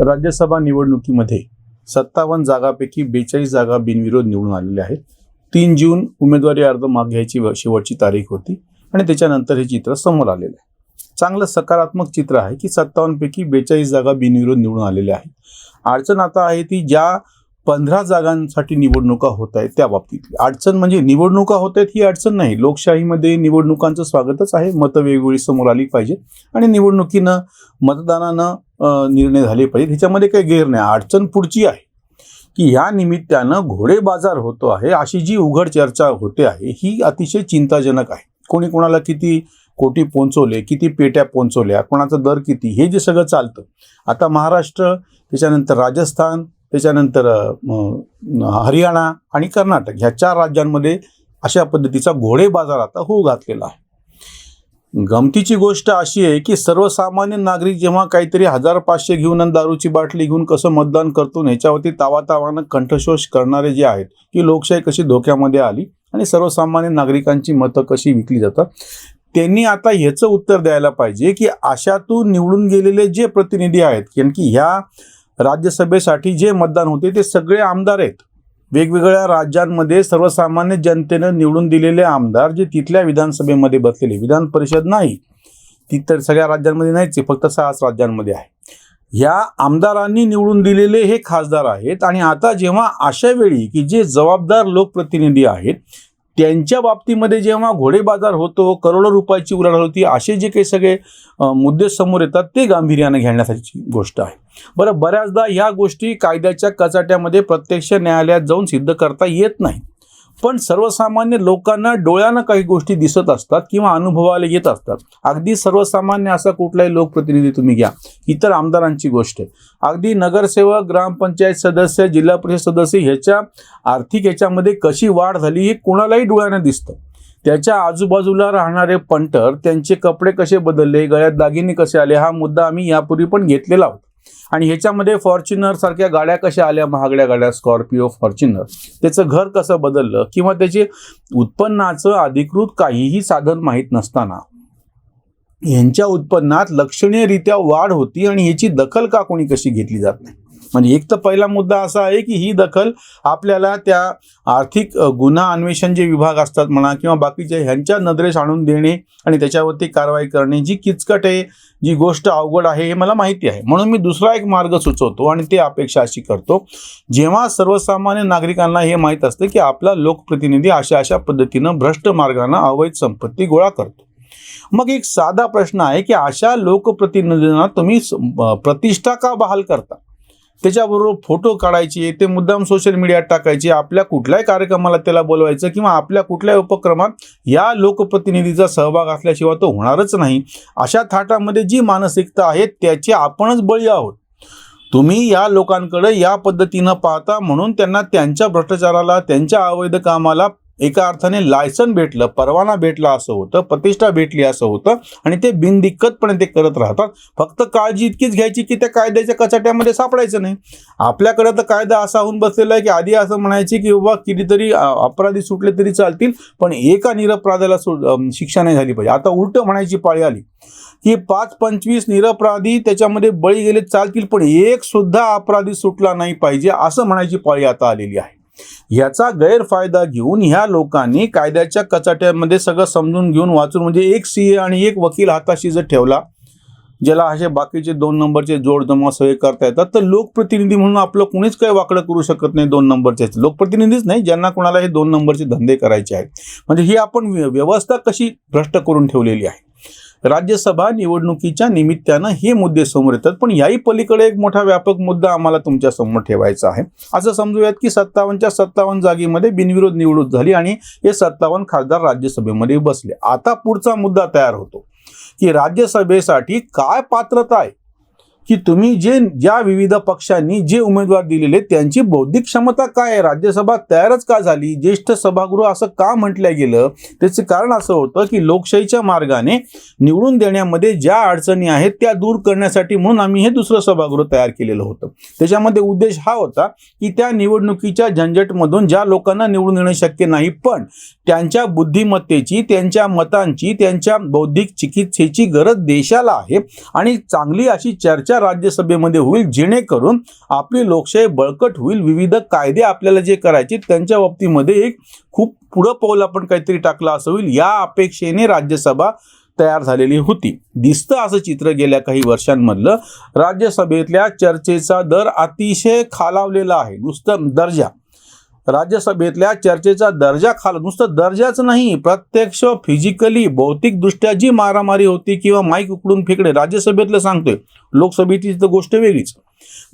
राज्यसभा निवडणुकीमध्ये 57 जागांपैकी 42 जागा बिनविरोध निवडून आलेल्या आहेत. 3 जून उमेदवारी अर्ज मागे घ्यायची शेवटची तारीख होती आणि त्याच्यानंतर हे चित्र समोर आलेलं आहे. चांगलं सकारात्मक चित्र आहे की 57 पैकी 42 जागा बिनविरोध निवडून आलेल्या आहेत. अडचण आता आहे ती ज्या 15 जागांसाठी निवडणुका होत आहेत त्या बाबतीतली अडचण. म्हणजे निवडणुका होत आहेत ही अडचण नाही. लोकशाहीमध्ये निवडणुकांचं स्वागतच आहे. मतं वेगवेगळी समोर आली पाहिजेत आणि निवडणुकीनं मतदानानं निर्णय झाले पाहिजेत. ह्याच्यामध्ये काही गैर नाही. अडचण पुढची आहे की या निमित्तानं घोडे बाजार होतो आहे अशी जी उघड चर्चा होते आहे ही अतिशय चिंताजनक आहे. कोणी कोणाला किती कोटी पोहोचवले, किती पेट्या पोहोचवल्या, कोणाचा दर किती, हे जे सगळं चालतं. आता महाराष्ट्र, त्याच्यानंतर राजस्थान, त्याच्यानंतर हरियाणा आणि कर्नाटक ह्या 4 राज्यांमध्ये अशा पद्धतीचा घोडे बाजार आता होऊ घातलेला आहे. गमतीची गोष्ट अशी आहे की सर्वसामान्य नागरिक जेव्हा काहीतरी 1500 घेऊन आणि दारूची बाटली घेऊन कसं मतदान करतो याच्यावरती तावातावानं कंठशोष करणारे जे आहेत की लोकशाही कशी धोक्यामध्ये आली आणि सर्वसामान्य नागरिकांची मतं कशी विकली जातात, त्यांनी आता ह्याचं उत्तर द्यायला पाहिजे की अशातून निवडून गेलेले जे प्रतिनिधी आहेत, कारण की ह्या राज्यसभेसाठी जे मतदान होते ते सगळे आमदार आहेत. वेगवेगळ्या राज्यांमध्ये सर्वसामान्य जनतेनं निवडून दिलेले आमदार जे तिथल्या विधानसभेमध्ये बसलेले, विधान परिषद नाही ती तर सगळ्या राज्यांमध्ये नाहीच आहे, फक्त 6 राज्यांमध्ये आहे. ह्या आमदारांनी निवडून दिलेले हे खासदार आहेत. आणि आता जेव्हा अशा वेळी की जे जबाबदार लोकप्रतिनिधी आहेत त्यांच्या बाबतीमध्ये जेव्हा घोडे बाजार होतो, करोडो रुपयाची उलाढाल होती, असे जे काही सगळे मुद्दे समोर येतात ते गांभीर्याने घेण्यासाठीची गोष्ट आहे. बऱ्याचदा ह्या गोष्टी कायद्याच्या कचाट्यामध्ये प्रत्यक्ष न्यायालयात जाऊन सिद्ध करता येत नाही. पण सर्वसामान्य लोकांना डोळ्यानं काही गोष्टी दिसत असतात किंवा अनुभवाला येत असतात. अगदी सर्वसामान्य असा कुठलाही लोकप्रतिनिधी तुम्ही घ्या, इतर आमदारांची गोष्ट आहे, अगदी नगरसेवक, ग्रामपंचायत सदस्य, जिल्हा परिषद सदस्य ह्याच्या आर्थिक ह्याच्यामध्ये कशी वाढ झाली हे कोणालाही डोळ्यानं दिसतं. त्याच्या आजूबाजूला राहणारे पंटर, त्यांचे कपडे कसे बदलले, गळ्यात दागिने कसे आले, हा मुद्दा आम्ही यापूर्वी पण घेतलेला होता. आणि ह्याच्यामध्ये फॉर्च्युनर सारख्या गाड्या कशा आल्या, महागड्या गाड्या, स्कॉर्पिओ, फॉर्च्युनर, त्याचं घर कसं बदललं किंवा त्याचे उत्पन्नाचं अधिकृत काहीही साधन माहीत नसताना यांच्या उत्पन्नात लक्षणीयरित्या वाढ होती आणि ह्याची दखल का कोणी कशी घेतली जात नाही. म्हणजे एक तर पहिला मुद्दा असा आहे की ही दखल आपल्याला त्या आर्थिक गुन्हा अन्वेषण जे विभाग असतात म्हणा किंवा बाकीचे ह्यांच्या नजरेस आणून देणे आणि त्याच्यावरती कारवाई करणे जी किचकट आहे, जी गोष्ट अवघड आहे हे मला माहिती आहे. म्हणून मी दुसरा एक मार्ग सुचवतो आणि ते अपेक्षा अशी करतो, जेव्हा सर्वसामान्य नागरिकांना हे माहीत असतं की आपला लोकप्रतिनिधी अशा पद्धतीनं भ्रष्ट मार्गाने अवैध संपत्ती गोळा करतो, मग एक साधा प्रश्न आहे की अशा लोकप्रतिनिधींना तुम्ही प्रतिष्ठा का बहाल करता? त्याच्याबरोबर फोटो काढायचे, ते मुद्दाम सोशल मीडियात टाकायचे, आपल्या कुठल्याही कार्यक्रमाला त्याला बोलवायचं किंवा आपल्या कुठल्याही उपक्रमात या लोकप्रतिनिधीचा सहभाग असल्याशिवाय तो होणारच नाही. अशा थाटामध्ये जी मानसिकता आहे त्याचे आपणच बळी आहोत. तुम्ही या लोकांकडे या पद्धतीनं पाहता म्हणून त्यांना त्यांच्या भ्रष्टाचाराला, त्यांच्या अवैध कामाला एका अर्थाने लायसन भेटलं, परवाना भेटला असं होतं, प्रतिष्ठा भेटली असं होतं आणि ते बिनदिक्कतपणे ते करत राहतात. फक्त काळजी इतकीच घ्यायची की त्या कायद्याच्या कचाट्यामध्ये सापडायचं नाही. आपल्याकडे तर कायदा असा होऊन बसलेला आहे की आधी असं म्हणायचे की बाबा कितीतरी अपराधी सुटले तरी चालतील पण एका निरपराधाला शिक्षा नाही झाली पाहिजे. आता उलट म्हणायची पाळी आली की 5-25 निरपराधी त्याच्यामध्ये बळी गेले चालतील पण एक सुद्धा अपराधी सुटला नाही पाहिजे असं म्हणायची पाळी आता आलेली आहे. याचा गैरफायदा घेऊन ह्या लोकांनी कायद्याच्या कचाट्यामध्ये सगळं समजून घेऊन वाचून, म्हणजे एक सीए आणि एक वकील हाताशी जर ठेवला ज्याला असे बाकीचे 2 नंबरचे जोड जमा सगळे करता येतात, तर लोकप्रतिनिधी म्हणून आपलं कुणीच काही वाकडं करू शकत नाही. 2 नंबरचे लोकप्रतिनिधीच नाही, ज्यांना कोणाला हे 2 नंबरचे धंदे करायचे आहेत. म्हणजे ही आपण व्यवस्था कशी भ्रष्ट करून ठेवलेली आहे. राज्यसभा निवडणुकीच्या निमित्तानं हे मुद्दे समोर येतात. पण याही पलीकडे एक मोठा व्यापक मुद्दा आम्हाला तुमच्या समोर ठेवायचा आहे. असं समजूयात की 57च्या 57 जागेमध्ये बिनविरोध निवडणूक झाली आणि हे 57 खासदार राज्यसभेमध्ये बसले. आता पुढचा मुद्दा तयार होतो की राज्यसभेसाठी काय पात्रता आहे, की तुम्ही ज्या विविध पक्षांनी जे उमेदवार दिलेले त्यांची बौद्धिक क्षमता काय आहे, राज्यसभा तयारच का झाली, ज्येष्ठ सभागृह असं का म्हटलं गेलं. त्याचे कारण असं होतं की लोकशाहीच्या मार्गाने निवडून देण्यामध्ये ज्या अडचणी आहेत त्या दूर करण्यासाठी म्हणून आम्ही हे दुसरं सभागृह तयार केलेलं होतं. त्याच्यामध्ये उद्देश हा होता की त्या निवडणुकीच्या झंझटमधून ज्या लोकांना निवडून देणं शक्य नाही पण त्यांच्या बुद्धिमत्तेची, त्यांच्या मतांची, त्यांच्या बौद्धिक चिकित्सेची गरज देशाला आहे आणि चांगली अशी चर्चा चर्चा राज्यसभेमध्ये होईल, जेणेकरून आपली लोकशाही बळकट होईल. विविध कायदे आपल्याला जे करायचे त्यांच्या बाबतीमध्ये एक खूप पुढं पाऊल आपण काहीतरी टाकलं असं होईल, या अपेक्षेने राज्यसभा तयार झालेली होती. दिसतं असं चित्र गेल्या काही वर्षांमधलं. राज्यसभेतल्या चर्चेचा दर अतिशय खालावलेला आहे. नुसतं दर्जा, राज्यसभेतल्या चर्चेचा दर्जा नुसतं दर्जाच नाही, प्रत्यक्ष फिजिकली भौतिकदृष्ट्या जी मारामारी होती किंवा माईक उकडून फेकणे, राज्यसभेतलं सांगतोय, लोकसभेची तर गोष्ट वेगळीच.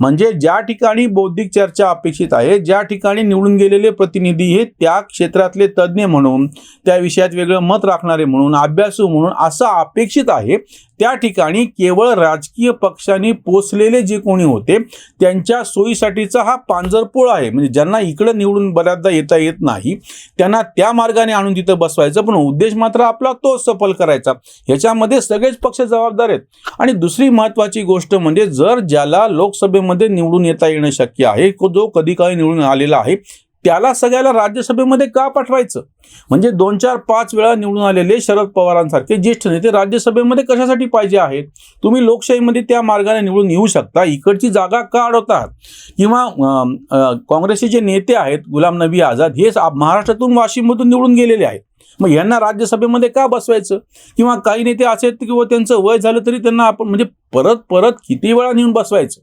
म्हणजे ज्या ठिकाणी बौद्धिक चर्चा अपेक्षित आहे, ज्या ठिकाणी निवडून गेलेले प्रतिनिधी हे त्या क्षेत्रातले तज्ज्ञ म्हणून, त्या विषयात वेगळं मत राखणारे म्हणून, अभ्यासू म्हणून असं अपेक्षित आहे, त्या ठिकाणी केवळ राजकीय पक्षांनी पोचलेले जे कोणी होते त्यांच्या सोयीसाठीचा हा पांजरपोळ आहे. म्हणजे ज्यांना इकडं निवडून बऱ्याचदा येता येत नाही त्यांना त्या मार्गाने आणून तिथं बसवायचं, पण उद्देश मात्र आपला तोच सफल करायचा. ह्याच्यामध्ये सगळेच पक्ष जबाबदार आहेत. आणि दुसरी महत्त्वाची गोष्ट म्हणजे जर ज्याला लोकसभेमध्ये निवडून येता येणं शक्य आहे, जो कधी काही निवडून आलेला आहे, त्याला सगळ्याला राज्यसभेमध्ये का पाठवायचं? म्हणजे 2, 4, 5 वेळा निवडून आलेले शरद पवारांसारखे ज्येष्ठ नेते राज्यसभेमध्ये कशासाठी पाहिजे आहेत? तुम्ही लोकशाहीमध्ये त्या मार्गाने निवडून येऊ शकता, इकडची जागा का अडवतात? किंवा काँग्रेसचे जे नेते आहेत, गुलाम नबी आझाद, हे महाराष्ट्रातून, वाशिममधून निवडून गेलेले आहेत, मग यांना राज्यसभेमध्ये का बसवायचं? किंवा काही नेते असे आहेत किंवा त्यांचं वय झालं तरी त्यांना आपण म्हणजे परत परत किती वेळा नेऊन बसवायचं?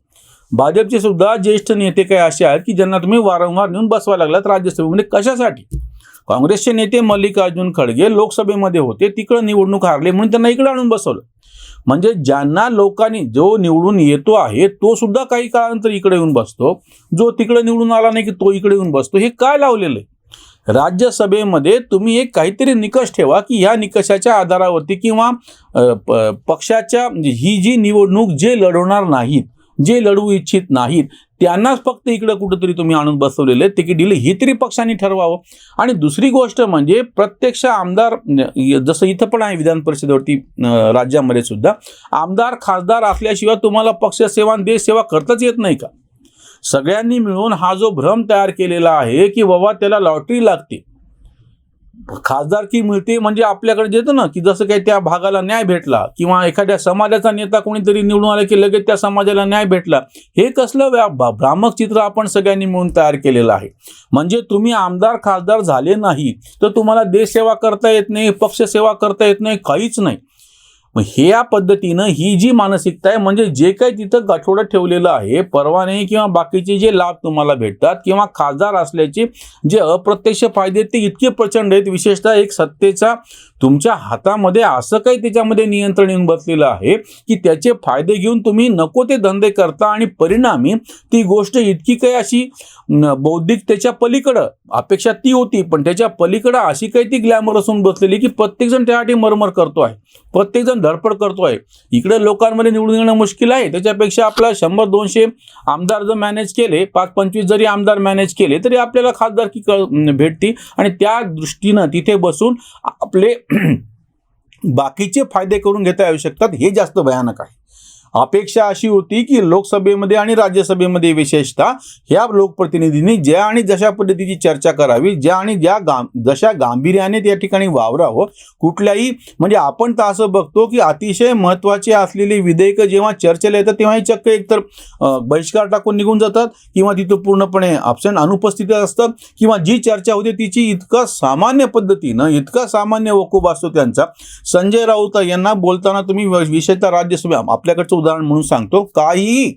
भाजपचे सुद्धा ज्येष्ठ नेते काही असे आहेत की ज्यांना तुम्ही वारंवार नेऊन बसवायला लागलात राज्यसभेमध्ये, कशासाठी? काँग्रेसचे नेते मल्लिकार्जुन खडगे लोकसभेमध्ये होते, तिकडं निवडणूक हारले म्हणून त्यांना इकडे आणून बसवलं. म्हणजे ज्यांना लोकांनी, जो निवडून येतो आहे तो सुद्धा काही काळानंतर इकडे येऊन बसतो, जो तिकडे निवडून आला नाही की तो इकडे येऊन बसतो. हे काय लावलेलं आहे? राज्यसभेमध्ये तुम्ही एक काहीतरी निकष ठेवा की ह्या निकषाच्या आधारावरती किंवा पक्षाच्या ही जी निवडणूक जे लढवणार नाहीत, जे लढवू इच्छित नाहीत, त्यांनाच फक्त इकडं कुठंतरी तुम्ही आणून बसवलेले तिकीट दिले, हे तरी पक्षांनी ठरवावं. आणि दुसरी गोष्ट म्हणजे प्रत्यक्ष आमदार, जसं इथं पण आहे विधान परिषदेवरती राज्यामध्ये सुद्धा, आमदार खासदार असल्याशिवाय तुम्हाला पक्षसेवा देश सेवा करताच येत नाही का? सगळ्यांनी मिळून हा जो भ्रम तयार केलेला आहे की बाबा त्याला लॉटरी लागते, खासदारकी मिळते म्हणजे आपल्याकडे देतं ना की जसं काही त्या भागाला न्याय भेटला, किंवा एखाद्या समाजाचा नेता कोणीतरी निवडून आला की लगेच त्या समाजाला न्याय भेटला, हे कसलं भ्रामक चित्र आपण सगळ्यांनी मिळून तयार केलेलं आहे. म्हणजे तुम्ही आमदार खासदार झाले नाही तर तुम्हाला देशसेवा करता येत नाही, पक्षसेवा करता येत नाही, काहीच नाही. मग हे या पद्धतीनं ही जी मानसिकता आहे, म्हणजे जे काही तिथं गाठोडं ठेवलेलं आहे, परवाने किंवा बाकीचे जे लाभ तुम्हाला भेटतात किंवा खासदार असल्याचे जे अप्रत्यक्ष फायदे ते इतके प्रचंड आहेत, विशेषतः एक सत्तेचा तुमच्या हातामध्ये असं काही त्याच्यामध्ये नियंत्रण येऊन बसलेलं आहे की त्याचे फायदे घेऊन तुम्ही नको ते धंदे करता, आणि परिणामी ती गोष्ट इतकी काही अशी बौद्धिकतेच्या पलीकडं, अपेक्षा ती होती पण त्याच्या पलीकडं अशी काही ती ग्लॅमर असून बसलेली की प्रत्येकजण त्यासाठी मरमर करतो आहे, प्रत्येकजण धडपड करतो आहे. इकडे लोकांमध्ये निवडून येणं मुश्किल आहे, त्याच्यापेक्षा आपला 100-200 आमदार जर मॅनेज केले, 5-25 जरी आमदार मॅनेज केले तरी आपल्याला खासदारकी भेटते, आणि त्या दृष्टीनं तिथे बसून आपले बाकीचे फायदे करून घेता येऊ शकतात. हे जास्त भयानक आहे. अपेक्षा अशी होती की लोकसभेमध्ये आणि राज्यसभेमध्ये विशेषतः ह्या लोकप्रतिनिधींनी ज्या आणि जशा पद्धतीची चर्चा करावी, जशा गांभीर्याने त्या ठिकाणी वावरावं. कुठल्याही म्हणजे आपण तर असं बघतो की अतिशय महत्त्वाचे असलेली विधेयकं जेव्हा चर्चेला येतात तेव्हा चक्क एकतर बहिष्कार टाकून निघून जातात, किंवा तिथं पूर्णपणे ऑप्शन अनुपस्थित असतात, किंवा जी चर्चा होते तिची इतका सामान्य पद्धतीनं, इतका सामान्य वकूफ असतो त्यांचा. संजय राऊत यांना बोलताना तुम्ही विशेषतः राज्यसभा, आपल्याकडचं उदाहरण म्हणून सांगतो, काही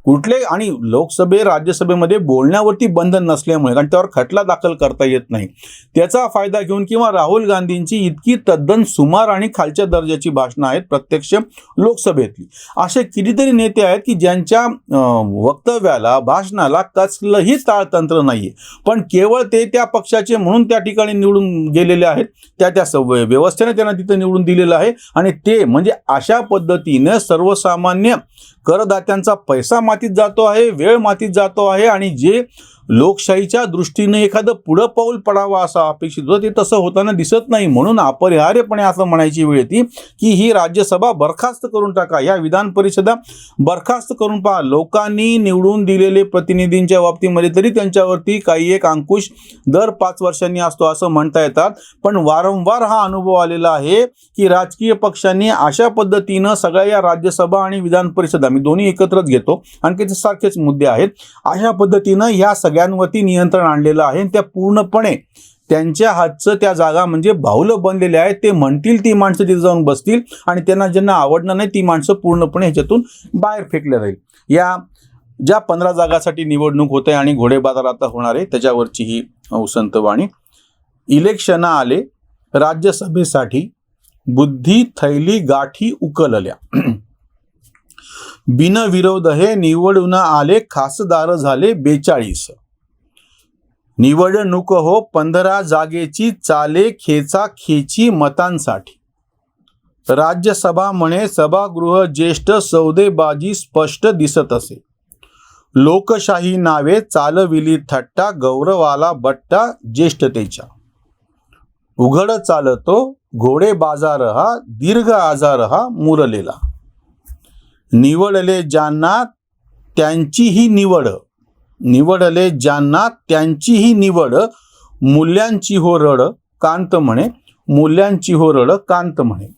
कुठले आणि राज्यसभेमध्ये बोलण्यावरती बंधन नसल्यामुळे, कारण त्यावर खटला दाखल करता येत नाही, त्याचा फायदा घेऊन किंवा राहुल गांधींची इतकी तद्दन सुमार आणि खालच्या दर्जाची भाषणं आहेत प्रत्यक्ष लोकसभेतली, असे कितीतरी नेते आहेत की ज्यांच्या वक्तव्याला, भाषणाला कसलंही ताळतंत्र नाहीये, पण केवळ ते त्या पक्षाचे म्हणून त्या ठिकाणी निवडून गेलेले आहेत, त्या व्यवस्थेने त्यांना तिथं निवडून दिलेलं आहे. आणि ते म्हणजे अशा पद्धतीने सर्वसामान्य करदात्यांचा पैसा मातीत जातो आहे, वेळ मातीत जातो आहे, आणि जे लोकशाहीच्या दृष्टीने एखादं पुढं पाऊल पडावं असं अपेक्षित होतं, ते तसं होताना दिसत नाही. म्हणून अपरिहार्यपणे असं म्हणायची वेळ येते की ही राज्यसभा बरखास्त करून टाका, या विधान परिषदा बरखास्त करून पहा. लोकांनी निवडून दिलेले प्रतिनिधींच्या बाबतीमध्ये तरी त्यांच्यावरती काही एक अंकुश दर 5 वर्षांनी असतो असं म्हणता येतात. पण वारंवार हा अनुभव आलेला आहे की राजकीय पक्षांनी अशा पद्धतीनं सगळ्या या राज्यसभा आणि विधान परिषदा, मी दोन्ही एकत्रच घेतो आणखी ते सारखेच मुद्दे आहेत, अशा पद्धतीनं या सगळ्यांवरती नियंत्रण आणलेलं आहे. त्या पूर्णपणे त्यांच्या हातचं त्या जागा म्हणजे बाहुलं बनलेल्या आहेत. ते म्हणतील ती माणसं तिथे जाऊन बसतील आणि त्यांना ज्यांना आवडणार नाही ती माणसं पूर्णपणे ह्याच्यातून बाहेर फेकल्या जाईल. या ज्या 15 जागासाठी निवडणूक होते आणि घोडेबाजार आता होणार आहे त्याच्यावरची ही उसंतवाणी. इलेक्शन आले राज्यसभेसाठी, बुद्धी थैली गाठी उकलल्या. बिनविरोध हे निवडून आले, खासदार झाले 42. निवडणूक हो 15 जागेची, चाले खेचा खेची मतांसाठी. राज्यसभा म्हणे सभागृह ज्येष्ठ, सौदेबाजी स्पष्ट दिसत असे. लोकशाही नावे चालविली थट्टा, गौरवाला बट्टा ज्येष्ठतेच्या. उघड चालतो घोडे बाजार हा, दीर्घ आजार हा मुरलेला. निवडले ज्यांना त्यांचीही निवड, निवडले ज्यांना त्यांचीही निवड, मूल्यांची हो रड कांत म्हणे, मूल्यांची हो रड कांत म्हणे.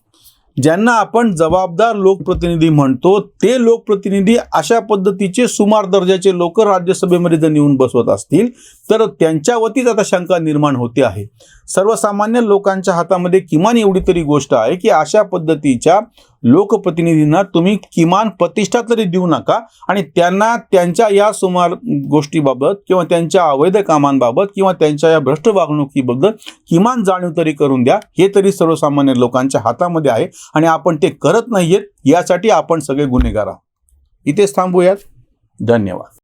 ज्यांना आपण जबाबदार लोकप्रतिनिधी म्हणतो ते लोकप्रतिनिधी अशा पद्धतीचे सुमार दर्जाचे लोक राज्यसभेमध्ये जर नेऊन बसवत असतील तर त्यांच्यावरतीच आता शंका निर्माण होते आहे. सर्वसामान्य लोकांच्या हातामध्ये किमान एवढी तरी गोष्ट आहे की अशा पद्धतीच्या लोकप्रतिनिधींना तुम्ही किमान प्रतिष्ठा तरी देऊ नका आणि त्यांना त्यांच्या या सुमार गोष्टीबाबत किंवा त्यांच्या अवैध कामांबाबत किंवा त्यांच्या या भ्रष्ट वागणुकीबद्दल किमान जाणीव तरी करून द्या. हे तरी सर्वसामान्य लोकांच्या हातामध्ये आहे आणि आपण ते करत नाहीयेत, यासाठी आपण सगळे गुन्हेगार आहोत. इथेच थांबूयात. धन्यवाद.